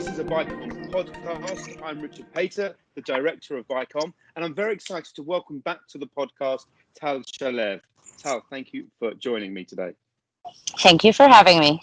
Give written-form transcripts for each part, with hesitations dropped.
This is a Vicom podcast. I'm Richard Pater, the director of Vicom, and I'm very excited to welcome back to the podcast Tal Shalev. Tal, thank you for joining me today. Thank you for having me.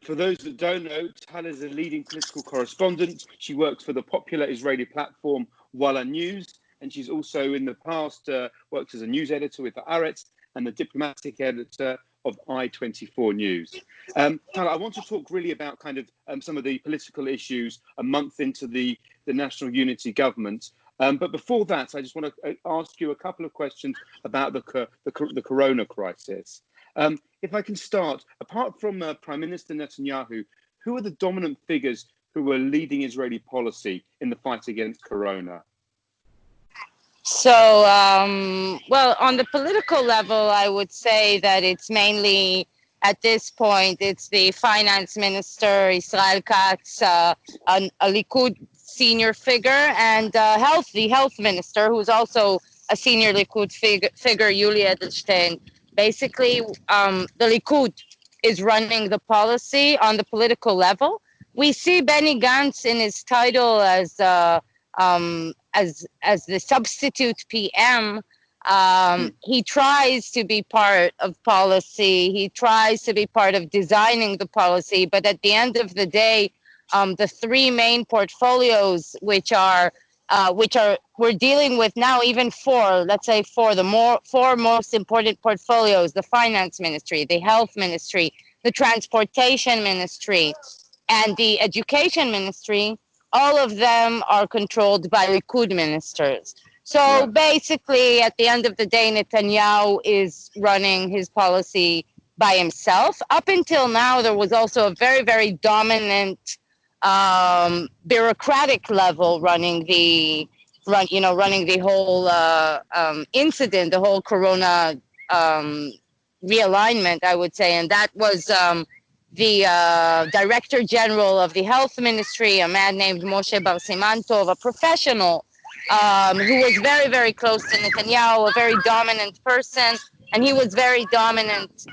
For those that don't know, Tal is a leading political correspondent. She works for the popular Israeli platform Walla News, and she's also in the past worked as a news editor with the Haaretz and the diplomatic editor of I-24 News. Tal, I want to talk really about kind of some of the political issues a month into the National Unity Government. But before that, I just want to ask you a couple of questions about the corona crisis. If I can start, apart from Prime Minister Netanyahu, who are the dominant figures who are leading Israeli policy in the fight against corona? So, well, on the political level, I would say that it's mainly, at this point, it's the finance minister, Israel Katz, a Likud senior figure, and the health minister, who's also a senior Likud figure, Yuli Edelstein. Basically, the Likud is running the policy on the political level. We see Benny Gantz in his title as the substitute PM. He tries to be part of policy. He tries to be part of designing the policy. But at the end of the day, the three main portfolios, which we're dealing with now, even four most important portfolios: the finance ministry, the health ministry, the transportation ministry, and the education ministry. All of them are controlled by Likud ministers. So basically, at the end of the day, Netanyahu is running his policy by himself. Up until now, there was also a very, very dominant bureaucratic level running the whole incident, the whole corona realignment, I would say, and that was the Director General of the Health Ministry, a man named Moshe Bar Simantov, a professional who was very, very close to Netanyahu, a very dominant person, and he was very dominant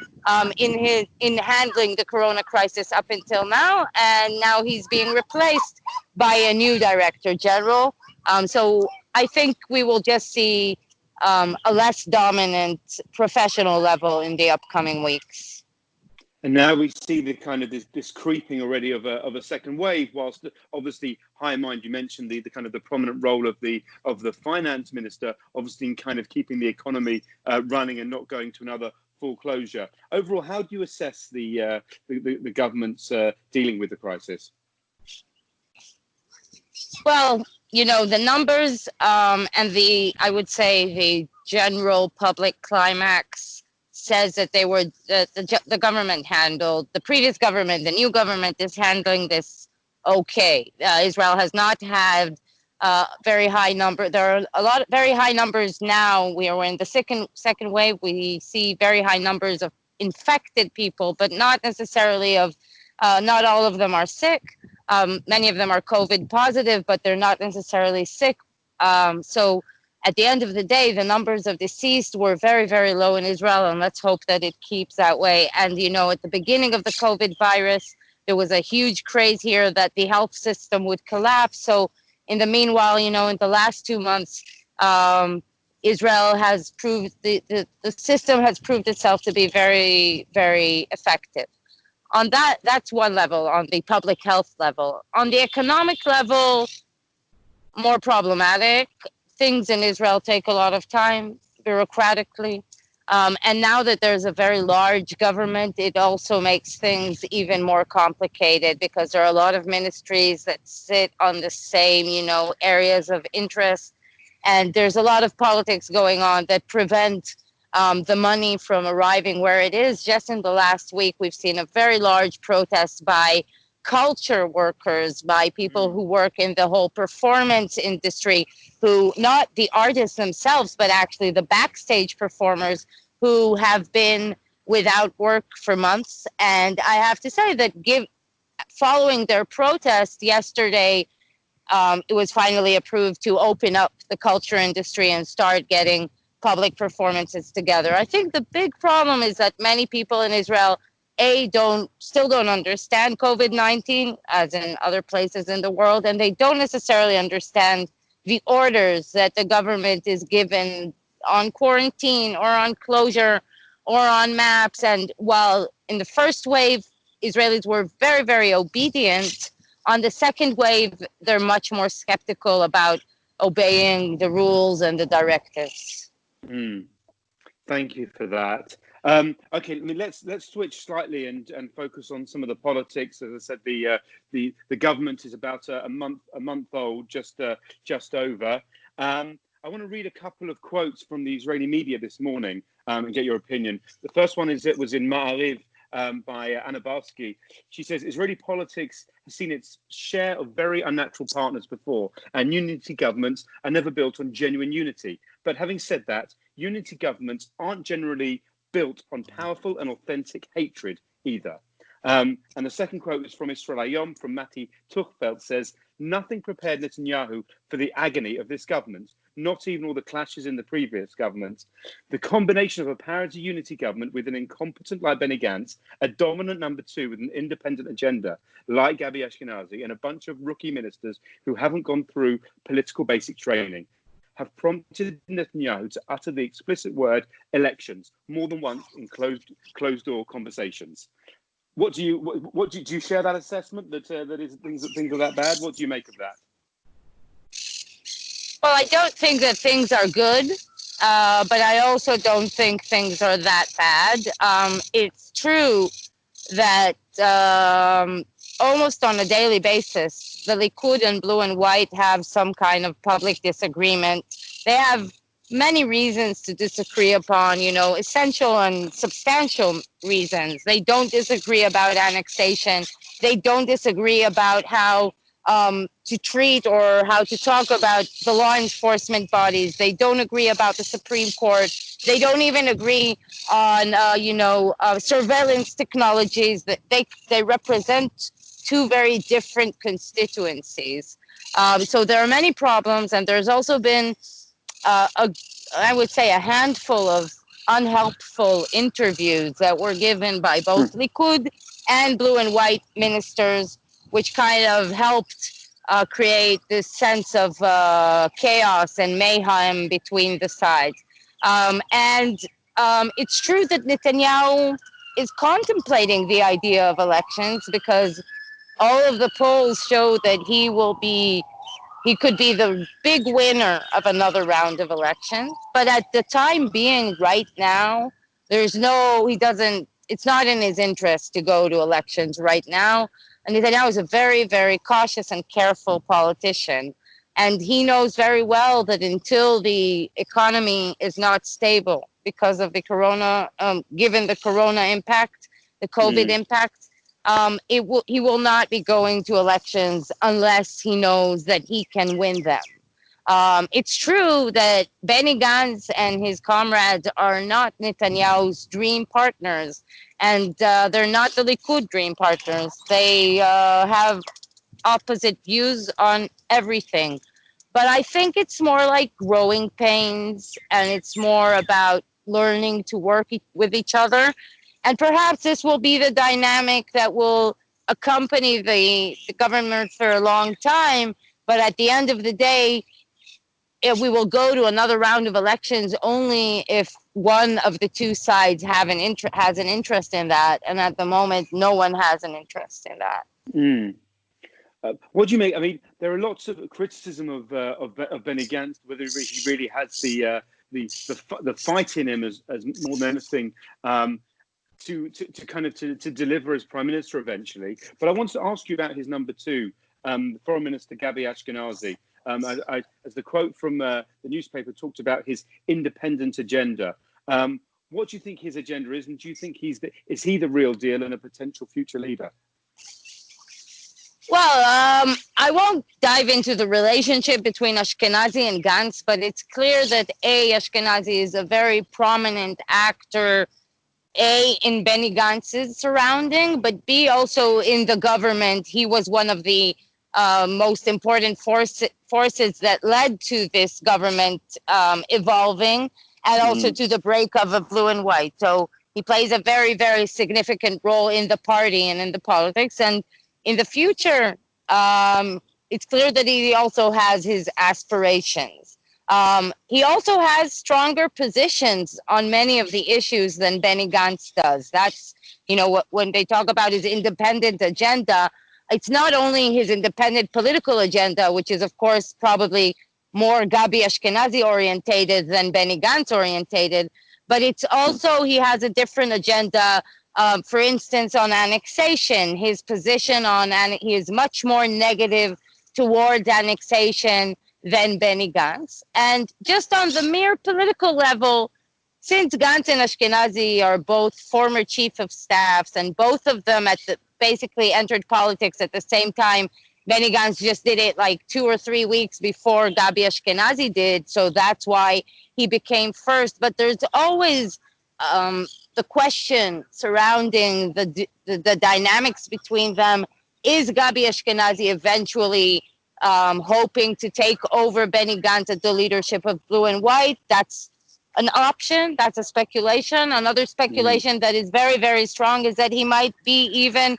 in handling the corona crisis up until now, and now he's being replaced by a new Director General. So I think we will just see a less dominant professional level in the upcoming weeks. And now we see the kind of this creeping already of a second wave. Whilst obviously, high mind, you mentioned the kind of the prominent role of the finance minister, obviously in kind of keeping the economy running and not going to another full closure. Overall, how do you assess the government's dealing with the crisis? Well, the numbers and I would say the general public climax says that the government handled, the previous government, the new government is handling this okay. Israel has not had very high number. There are a lot of very high numbers now. We are in the second wave. We see very high numbers of infected people, but not necessarily not all of them are sick. Many of them are COVID positive, but they're not necessarily sick. So at the end of the day, the numbers of deceased were very, very low in Israel, and let's hope that it keeps that way. And, at the beginning of the COVID virus, there was a huge craze here that the health system would collapse. So in the meanwhile, in the last 2 months, Israel has proved, the system has proved itself to be very, very effective. On that's one level, on the public health level. On the economic level, more problematic. Things in Israel take a lot of time bureaucratically. And now that there's a very large government, it also makes things even more complicated because there are a lot of ministries that sit on the same, areas of interest. And there's a lot of politics going on that prevent the money from arriving where it is. Just in the last week, we've seen a very large protest by culture workers, by people who work in the whole performance industry, who, not the artists themselves, but actually the backstage performers who have been without work for months. And I have to say that following their protest yesterday, it was finally approved to open up the culture industry and start getting public performances together. I think the big problem is that many people in Israel still don't understand COVID-19 as in other places in the world, and they don't necessarily understand the orders that the government is given on quarantine or on closure or on maps. And while in the first wave, Israelis were very, very obedient, on the second wave, they're much more skeptical about obeying the rules and the directives. Thank you for that. Okay, I mean, let's switch slightly and focus on some of the politics. As I said, the government is about a month old, just over. I want to read a couple of quotes from the Israeli media this morning and get your opinion. The first one was in Ma'ariv by Anna Barsky. She says, Israeli politics has seen its share of very unnatural partners before, and unity governments are never built on genuine unity. But having said that, unity governments aren't generally built on powerful and authentic hatred either. And the second quote is from Israel Hayom, from Mati Tuchfeld, says, nothing prepared Netanyahu for the agony of this government, not even all the clashes in the previous government. The combination of a parity unity government with an incompetent like Benny Gantz, a dominant number two with an independent agenda like Gabi Ashkenazi, and a bunch of rookie ministers who haven't gone through political basic training have prompted Netanyahu to utter the explicit word elections more than once in closed door conversations. Do you share that assessment that things are that bad? What do you make of that? Well, I don't think that things are good, but I also don't think things are that bad. It's true that almost on a daily basis, the Likud and Blue and White have some kind of public disagreement. They have many reasons to disagree upon, essential and substantial reasons. They don't disagree about annexation. They don't disagree about how to treat or how to talk about the law enforcement bodies. They don't agree about the Supreme Court. They don't even agree on, surveillance technologies. That they represent two very different constituencies. So there are many problems, and there's also been I would say a handful of unhelpful interviews that were given by both Likud and Blue and White ministers, which kind of helped create this sense of chaos and mayhem between the sides. And it's true that Netanyahu is contemplating the idea of elections because all of the polls show that he could be the big winner of another round of elections. But at the time being right now, it's not in his interest to go to elections right now. And Netanyahu is a very, very cautious and careful politician. And he knows very well that until the economy is not stable because of the corona, given the corona impact, the COVID impact, he will not be going to elections unless he knows that he can win them. It's true that Benny Gantz and his comrades are not Netanyahu's dream partners, and they're not the Likud dream partners. They have opposite views on everything. But I think it's more like growing pains, and it's more about learning to work with each other. And perhaps this will be the dynamic that will accompany the government for a long time. But at the end of the day, we will go to another round of elections only if one of the two sides has an interest in that. And at the moment, no one has an interest in that. What do you make? I mean, there are lots of criticism of Benny Gantz, whether he really has the fight in him as more than anything. To deliver as prime minister eventually. But I want to ask you about his number two, Foreign Minister Gabi Ashkenazi. As the quote from the newspaper talked about his independent agenda. What do you think his agenda is, and do you think is he the real deal and a potential future leader? Well, I won't dive into the relationship between Ashkenazi and Gantz, but it's clear that Ashkenazi is a very prominent actor, in Benny Gantz's surrounding, but B, also in the government. He was one of the most important forces that led to this government evolving, and also to the breakup of Blue and White. So He plays a very, very significant role in the party and in the politics. And in the future, it's clear that he also has his aspirations. He also has stronger positions on many of the issues than Benny Gantz does. That's, when they talk about his independent agenda, it's not only his independent political agenda, which is, of course, probably more Gabi Ashkenazi orientated than Benny Gantz orientated, but it's also he has a different agenda. For instance, on annexation, his position on he is much more negative towards annexation than Benny Gantz. And just on the mere political level, since Gantz and Ashkenazi are both former chief of staffs, and both of them basically entered politics at the same time. Benny Gantz just did it like 2 or 3 weeks before Gabi Ashkenazi did, so that's why he became first. But there's always the question surrounding the dynamics between them. Is Gabi Ashkenazi eventually hoping to take over Benny Gantz at the leadership of Blue and White? That's an option. That's a speculation. Another speculation that is very, very strong is that he might be even,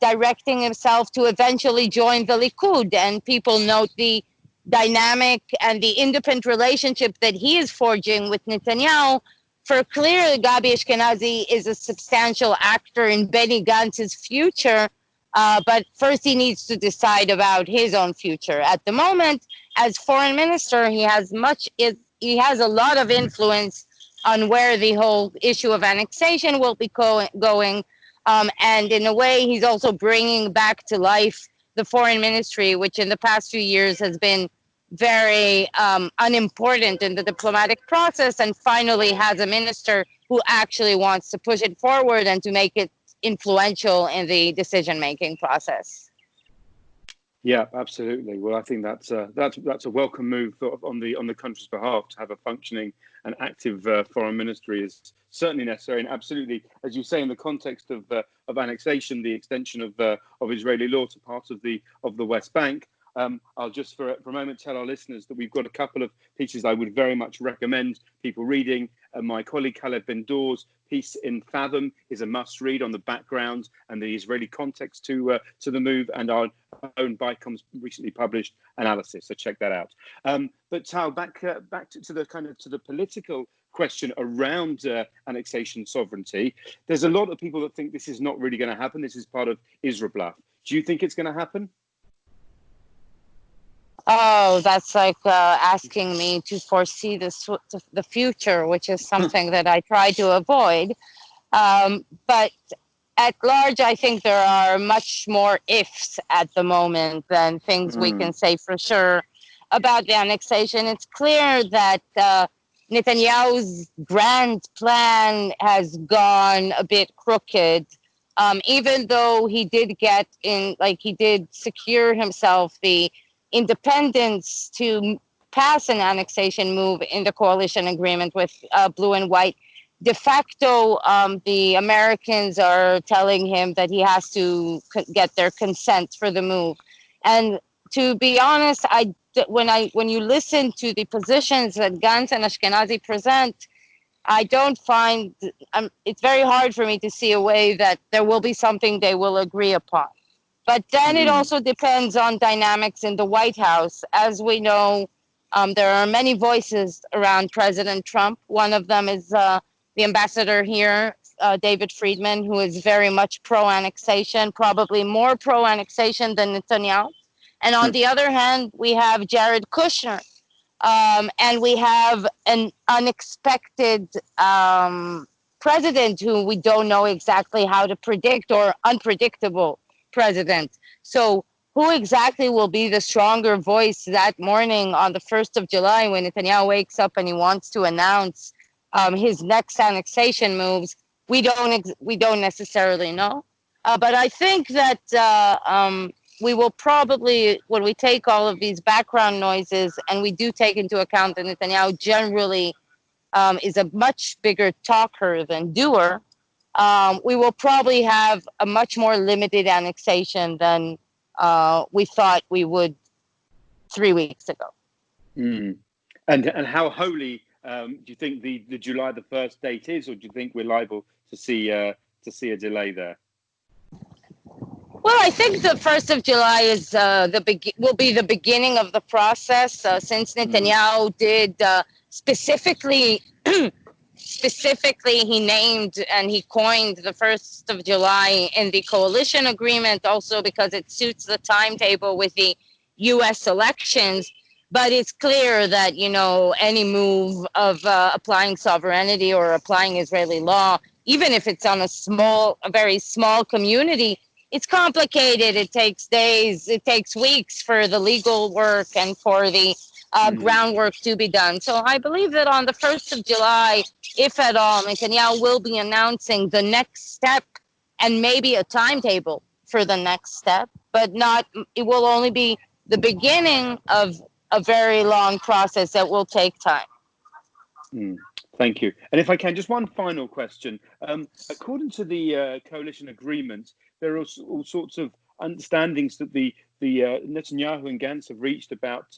directing himself to eventually join the Likud. And people note the dynamic and the independent relationship that he is forging with Netanyahu. For clear, Gabi Ashkenazi is a substantial actor in Benny Gantz's future. But first he needs to decide about his own future. At the moment, as foreign minister, he has a lot of influence on where the whole issue of annexation will be going. And in a way, he's also bringing back to life the foreign ministry, which in the past few years has been very unimportant in the diplomatic process, and finally has a minister who actually wants to push it forward and to make it influential in the decision-making process. Yeah, absolutely. Well, I think that's a welcome move on the country's behalf. To have a functioning and active foreign ministry is certainly necessary, and absolutely, as you say, in the context of annexation, the extension of Israeli law to parts of the West Bank. I'll just for a moment tell our listeners that we've got a couple of pieces I would very much recommend people reading. My colleague Khaled Ben-Dor's piece in Fathom is a must-read on the background and the Israeli context to the move, and our own Bicom's recently published analysis. So check that out. But Tal, back to the political question around annexation sovereignty. There's a lot of people that think this is not really going to happen. This is part of Israel bluff. Do you think it's going to happen? Oh, that's like asking me to foresee the future, which is something that I try to avoid. But at large, I think there are much more ifs at the moment than things we can say for sure about the annexation. It's clear that Netanyahu's grand plan has gone a bit crooked, even though he did he did secure himself the independence to pass an annexation move in the coalition agreement with Blue and White. De facto, the Americans are telling him that he has to get their consent for the move. And to be honest, when you listen to the positions that Gantz and Ashkenazi present, I don't find it's very hard for me to see a way that there will be something they will agree upon. But then it also depends on dynamics in the White House. As we know, there are many voices around President Trump. One of them is the ambassador here, David Friedman, who is very much pro-annexation, probably more pro-annexation than Netanyahu. And on the other hand, we have Jared Kushner. And we have an unexpected president who we don't know exactly how to predict, or unpredictable president. So who exactly will be the stronger voice that morning on the 1st of July when Netanyahu wakes up and he wants to announce his next annexation moves? We don't necessarily know. But I think that we will probably, when we take all of these background noises and we do take into account that Netanyahu generally is a much bigger talker than doer, we will probably have a much more limited annexation than we thought we would 3 weeks ago. And how wholly Do you think the July the 1st date is, or do you think we're liable to see a delay there? Well, I think the 1st of July is will be the beginning of the process, since Netanyahu did specifically he named and he coined the 1st of July in the coalition agreement, also because it suits the timetable with the U.S. elections. But it's clear that, any move of applying sovereignty or applying Israeli law, even if it's on a very small community, it's complicated. It takes days, it takes weeks for the legal work and for the groundwork to be done. So I believe that on the 1st of July, if at all, Netanyahu will be announcing the next step and maybe a timetable for the next step, but it will only be the beginning of a very long process that will take time. Thank you. And if I can, just one final question. According to the coalition agreement, there are all sorts of understandings that the Netanyahu and Gantz have reached about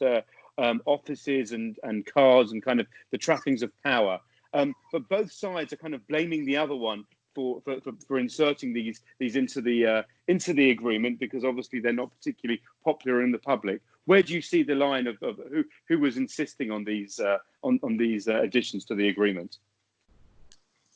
offices and cars and kind of the trappings of power. But both sides are kind of blaming the other one for inserting these into the agreement, because obviously they're not particularly popular in the public. Where do you see the line of who was insisting on these additions to the agreement?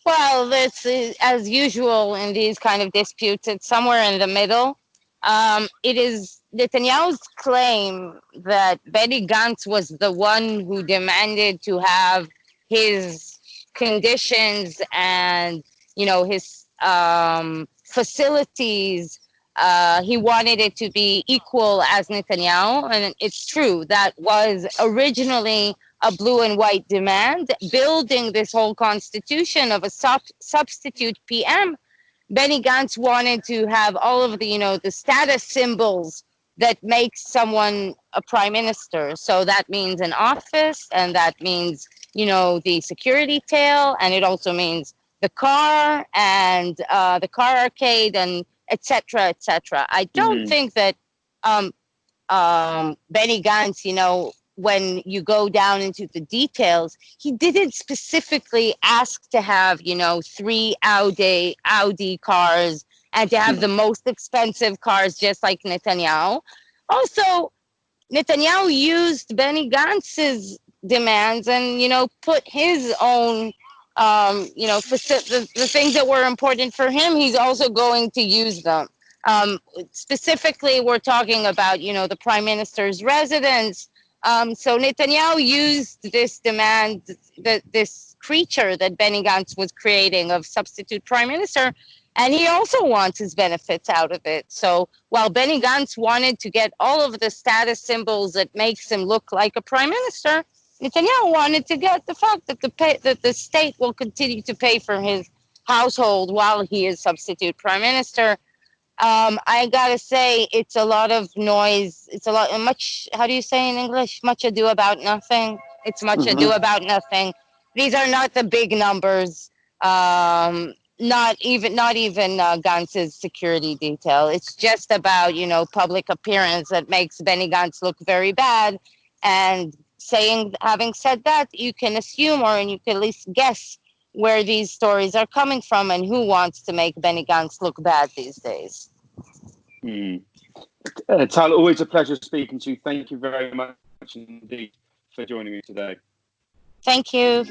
Well, this is, as usual in these kind of disputes, it's somewhere in the middle. It is Netanyahu's claim that Benny Gantz was the one who demanded to have his conditions and, his facilities. He wanted it to be equal as Netanyahu, and it's true that was originally a blue and white demand. Building this whole constitution of a substitute PM, Benny Gantz wanted to have all of the status symbols that makes someone a prime minister. So that means an office, and that means the security tail, and it also means the car and the car arcade and etc. etc. I don't think that Benny Gantz, when you go down into the details, he didn't specifically ask to have 3 Audi cars and to have the most expensive cars, just like Netanyahu. Also, Netanyahu used Benny Gantz's demands and put his own the things that were important for him, he's also going to use them. Specifically, we're talking about, the prime minister's residence. So Netanyahu used this demand, this creature that Benny Gantz was creating of substitute prime minister, and he also wants his benefits out of it. So while Benny Gantz wanted to get all of the status symbols that makes him look like a prime minister, Netanyahu wanted to get the fact that the state will continue to pay for his household while he is substitute prime minister. I gotta say, it's a lot of noise. It's much. How do you say in English? Much ado about nothing. It's much ado about nothing. These are not the big numbers. Not even Gantz's security detail. It's just about public appearance that makes Benny Gantz look very bad, and having said that, you can assume, and you can at least guess where these stories are coming from and who wants to make Benny Gantz look bad these days. Tal, always a pleasure speaking to you. Thank you very much indeed for joining me today. Thank you.